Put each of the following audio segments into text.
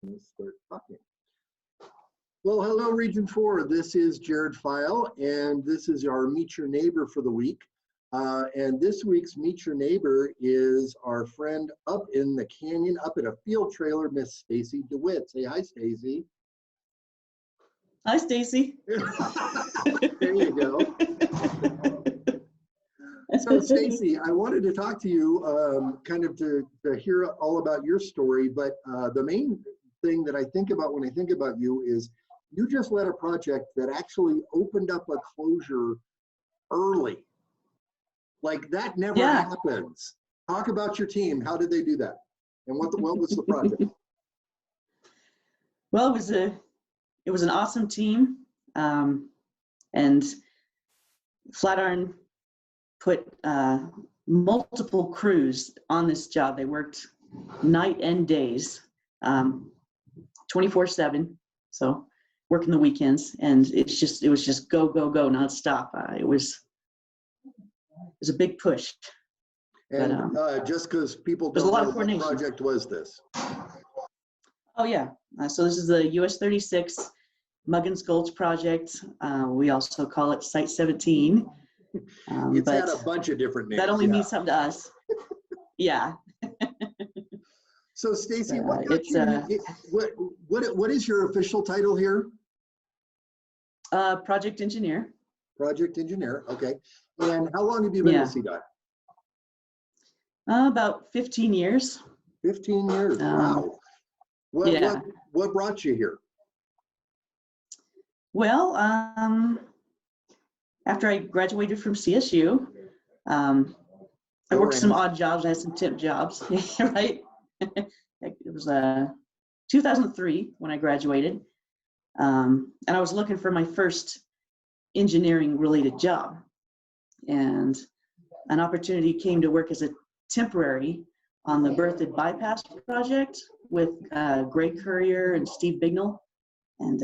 Let's start talking. Well, hello, Region 4. This is Jared File, and this is our Meet Your Neighbor for the week. And this week's Meet Your Neighbor is our friend up in the canyon, up at a field trailer, Miss Stacy DeWitt. Say hi, Stacy. Hi, Stacy. There you go. So, Stacy, I wanted to talk to you kind of to hear all about your story, but the main thing that I think about when I think about you is you just led a project that actually opened up a closure early. Like that never happens. Talk about your team. How did they do that? And what was the project? Well, it was an awesome team, and Flatiron put multiple crews on this job. They worked night and days, 24/7. So working the weekends, and it was just go nonstop. It was a big push. And but, just because people don't know what project was this? Oh yeah, so this is the US 36 Muggins Gulch project. We also call it Site 17. It's had a bunch of different names. That only means something to us. Yeah. So Stacy, what is your official title here? Project engineer. Project engineer, okay. And how long have you been with CDOT? About 15 years. 15 years, wow. What brought you here? Well, after I graduated from CSU, I worked some odd jobs. I had some temp jobs, right? It was 2003 when I graduated, and I was looking for my first engineering-related job, and an opportunity came to work as a temporary on the Berthoud Bypass project with Greg Courier and Steve Bignell, and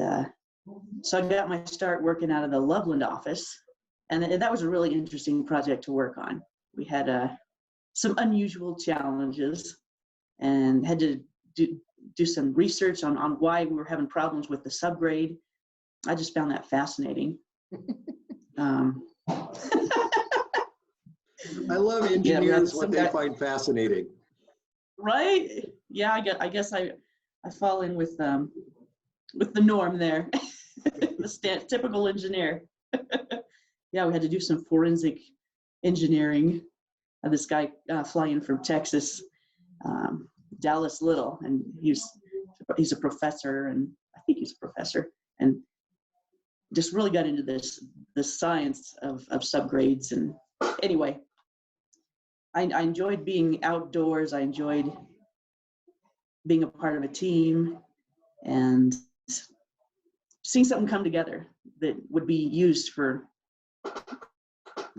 so I got my start working out of the Loveland office, and that was a really interesting project to work on. We had some unusual challenges and had to do some research on why we were having problems with the subgrade. I just found that fascinating. I love engineers, what they find fascinating. Right? Yeah, I guess I fall in with the norm there. The typical engineer. Yeah, we had to do some forensic engineering. This guy flying from Texas, Dallas Little, and he's a professor, and I think he's a professor, and just really got into the science of subgrades. And anyway, I enjoyed being outdoors. I enjoyed being a part of a team and seeing something come together that would be used for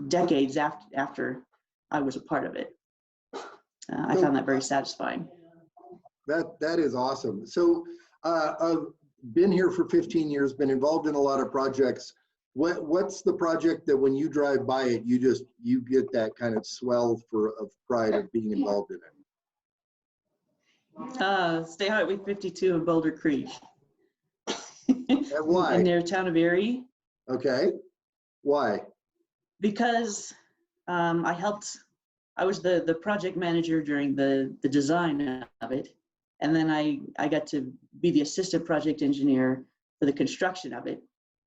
decades after I was a part of it. I found that very satisfying. That is awesome. So I've been here for 15 years, been involved in a lot of projects. What's the project that when you drive by it, you get that kind of swell of pride of being involved in it? State Highway 52 in Boulder Creek. And why? In their town of Erie. Okay. Why? Because I was the project manager during the design of it. And then I got to be the assistant project engineer for the construction of it.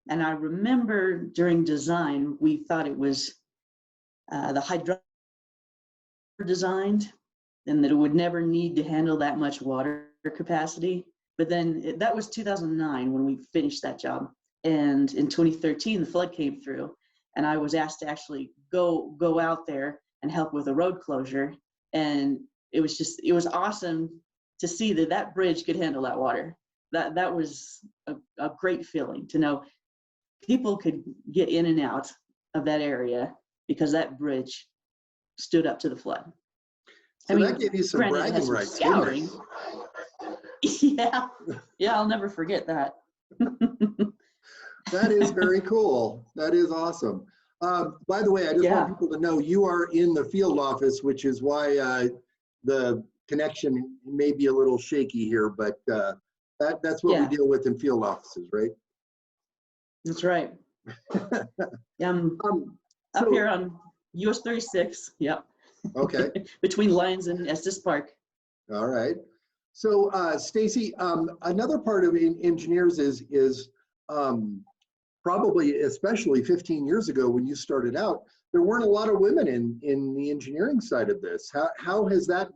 And I remember during design, we thought it was the hydraulic designed and that it would never need to handle that much water capacity. But then that was 2009 when we finished that job. And in 2013, the flood came through, and I was asked to actually go out there and help with a road closure. And it was awesome to see that bridge could handle that water. That was a great feeling to know people could get in and out of that area because that bridge stood up to the flood. So that gave you some bragging rights, didn't it? Yeah, I'll never forget that. That is very cool. That is awesome. By the way, I just want people to know you are in the field office, which is why the connection may be a little shaky here, but That's what we Yeah. deal with in field offices, right? That's right. Yeah, I'm up So, here on US 36. Yep. okay. Between Lions and Estes Park. All right. So, Stacy, another part of engineers is probably, especially 15 years ago when you started out, there weren't a lot of women in the engineering side of this. How has that?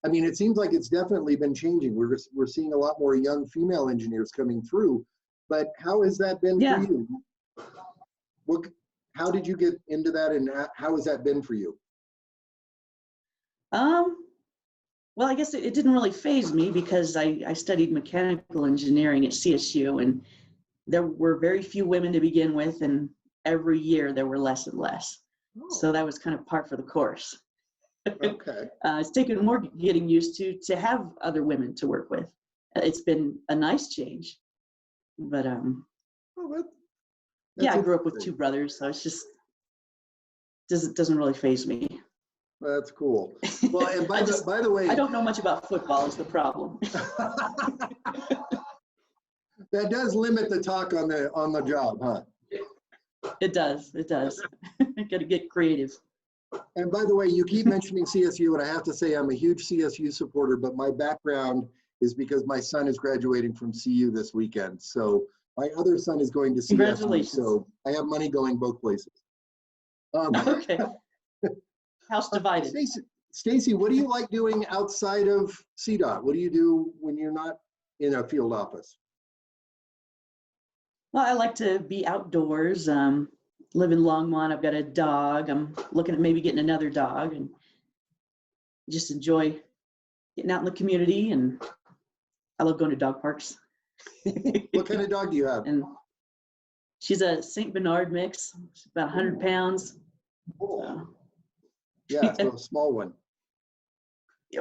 I mean, it seems like it's definitely been changing. We're seeing a lot more young female engineers coming through, but how has that been for you? How did you get into that, and how has that been for you? Well, I guess it didn't really faze me because I studied mechanical engineering at CSU, and there were very few women to begin with, and every year there were less and less. Oh. So that was kind of par for the course. Okay. It's taken more getting used to have other women to work with. It's been a nice change, but yeah, I grew up with two brothers, so it's just doesn't really faze me. That's cool. Well, and by the way, I don't know much about football is the problem. That does limit the talk on the job, huh? It does. Got to get creative. And by the way, you keep mentioning CSU, and I have to say I'm a huge CSU supporter, but my background is because my son is graduating from CU this weekend. So my other son is going to CSU, Congratulations. so I have money going both places. Okay. House divided. Stacy, what do you like doing outside of CDOT? What do you do when you're not in a field office? Well, I like to be outdoors. Live in Longmont. I've got a dog. I'm looking at maybe getting another dog, and just enjoy getting out in the community. And I love going to dog parks. What kind of dog do you have? And she's a St. Bernard mix. She's about 100 pounds. Oh. Yeah, so a small one.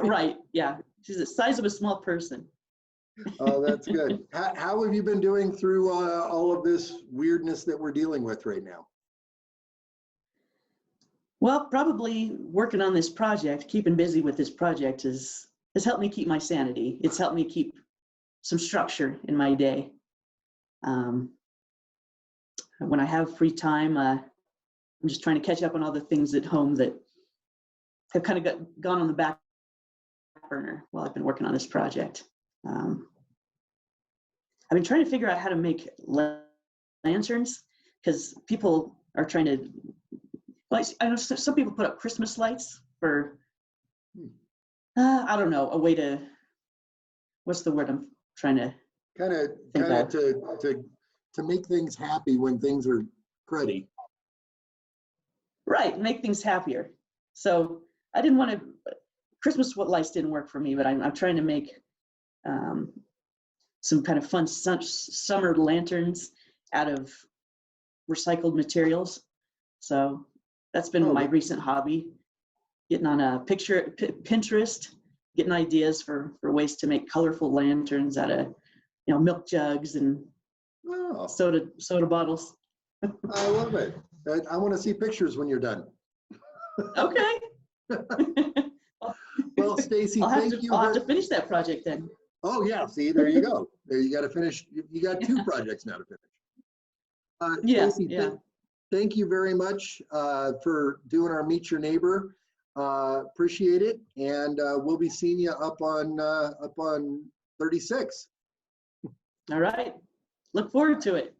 Right. Yeah. She's the size of a small person. Oh, that's good. How have you been doing through all of this weirdness that we're dealing with right now? Well, probably working on this project, keeping busy with this project has helped me keep my sanity. It's helped me keep some structure in my day. When I have free time, I'm just trying to catch up on all the things at home that have kind of gone on the back burner while I've been working on this project. I've been trying to figure out how to make lanterns, because people are trying to, well, I know some people put up Christmas lights for, I don't know, a way to, what's the word I'm trying to kind of to make things happy when things are cruddy. Right, make things happier. So I didn't want to, Christmas lights didn't work for me, but I'm trying to make some kind of fun summer lanterns out of recycled materials. So that's been my recent hobby, getting on a Pinterest, getting ideas for ways to make colorful lanterns out of, milk jugs and soda bottles. I love it. I want to see pictures when you're done. Okay. Well, Stacy, I'll have to finish that project then. Oh yeah, see, there you go. There you got to finish. You got two projects now to finish. Stacy, thank you very much for doing our Meet Your Neighbor. Appreciate it, and we'll be seeing you up on 36. All right. Look forward to it.